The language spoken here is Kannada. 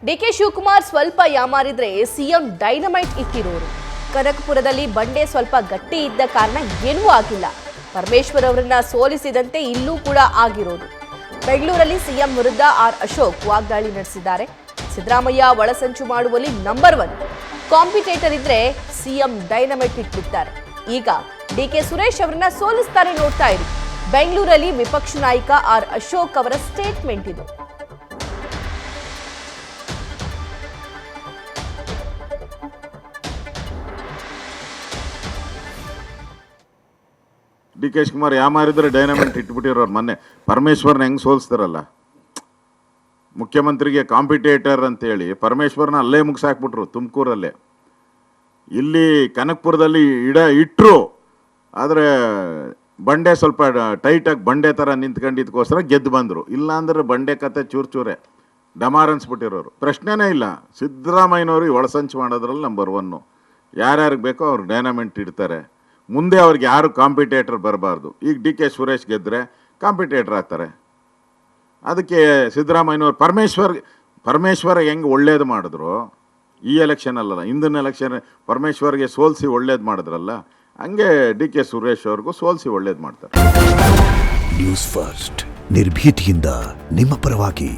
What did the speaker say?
ಡಿಕೆ ಶಿವಕುಮಾರ್ ಸ್ವಲ್ಪ ಯಾಮಾರಿದ್ರೆ ಸಿಎಂ ಡೈನಮೈಟ್ ಇಟ್ಟಿರೋರು. ಕನಕಪುರದಲ್ಲಿ ಬಂಡೆ ಸ್ವಲ್ಪ ಗಟ್ಟಿ ಇದ್ದ ಕಾರಣ ಏನೂ ಆಗಿಲ್ಲ. ಪರಮೇಶ್ವರ್ ಅವರನ್ನ ಸೋಲಿಸಿದಂತೆ ಇಲ್ಲೂ ಕೂಡ ಆಗಿರೋದು. ಬೆಂಗಳೂರಲ್ಲಿ ಸಿಎಂ ವಿರುದ್ಧ ಆರ್ ಅಶೋಕ್ ವಾಗ್ದಾಳಿ ನಡೆಸಿದ್ದಾರೆ. ಸಿದ್ದರಾಮಯ್ಯ ಒಳಸಂಚು ಮಾಡುವಲ್ಲಿ ನಂಬರ್ 1 ಕಾಂಪಿಟೇಟರ್ ಇದ್ರೆ ಸಿಎಂ ಡೈನಮೈಟ್ ಇಟ್ಬಿಡ್ತಾರೆ. ಈಗ ಡಿಕೆ ಸುರೇಶ್ ಅವರನ್ನ ಸೋಲಿಸ್ತಾರೆ, ನೋಡ್ತಾ ಇರಿ. ಬೆಂಗಳೂರಲ್ಲಿ ವಿಪಕ್ಷ ನಾಯಕ ಆರ್ ಅಶೋಕ್ ಅವರ ಸ್ಟೇಟ್ಮೆಂಟ್ ಇದು. ಡಿ ಕೆ ಶಿವಕುಮಾರ್ ಯಾಮಾರಿದ್ರೆ ಡೈನಮೈಟ್ ಇಟ್ಬಿಟ್ಟಿರೋರು. ಮೊನ್ನೆ ಪರಮೇಶ್ವರ್ನ ಹೆಂಗೆ ಸೋಲಿಸ್ತಾರಲ್ಲ, ಮುಖ್ಯಮಂತ್ರಿಗೆ ಕಾಂಪಿಟೇಟರ್ ಅಂತೇಳಿ ಪರಮೇಶ್ವರ್ನ ಅಲ್ಲೇ ಮುಗಿಸಾಕ್ಬಿಟ್ರು ತುಮಕೂರಲ್ಲೇ. ಇಲ್ಲಿ ಕನಕಪುರದಲ್ಲಿ ಇಟ್ಟರು, ಆದರೆ ಬಂಡೆ ಸ್ವಲ್ಪ ಟೈಟಾಗಿ ಬಂಡೆ ಥರ ನಿಂತ್ಕೊಂಡಿದ್ದಕ್ಕೋಸ್ಕರ ಗೆದ್ದು ಬಂದರು. ಇಲ್ಲಾಂದ್ರೆ ಬಂಡೆ ಕತೆ ಚೂರೇ ಡಮಾರ್ ಅನ್ಸ್ಬಿಟ್ಟಿರೋರು. ಪ್ರಶ್ನೆನೇ ಇಲ್ಲ. ಸಿದ್ದರಾಮಯ್ಯನವ್ರಿಗೆ ಒಳಸಂಚು ಮಾಡೋದ್ರಲ್ಲಿ ನಂಬರ್ 1. ಯಾರ್ಯಾರಿಗೆ ಬೇಕೋ ಅವ್ರು ಡೈನಮೈಟ್ ಇಡ್ತಾರೆ. ಮುಂದೆ ಅವ್ರಿಗೆ ಯಾರು ಕಾಂಪಿಟೇಟರ್ ಬರಬಾರ್ದು. ಈಗ ಡಿ ಕೆ ಸುರೇಶ್ ಗೆದ್ದರೆ ಕಾಂಪಿಟೇಟರ್ ಆಗ್ತಾರೆ. ಅದಕ್ಕೆ ಸಿದ್ದರಾಮಯ್ಯನವ್ರು ಪರಮೇಶ್ವರ ಹೆಂಗೆ ಒಳ್ಳೇದು ಮಾಡಿದ್ರು ಈ ಎಲೆಕ್ಷನ್ ಅಲ್ಲಲ್ಲ, ಹಿಂದಿನ ಎಲೆಕ್ಷನ್ ಪರಮೇಶ್ವರ್ಗೆ ಸೋಲಿಸಿ ಒಳ್ಳೇದು ಮಾಡಿದ್ರಲ್ಲ, ಹಂಗೆ ಡಿ ಕೆ ಸುರೇಶ್ ಅವ್ರಿಗೂ ಸೋಲಿಸಿ ಒಳ್ಳೇದು ಮಾಡ್ತಾರೆ. ನ್ಯೂಸ್ ಫಸ್ಟ್ ನಿರ್ಭೀತಿಯಿಂದ ನಿಮ್ಮ ಪರವಾಗಿ.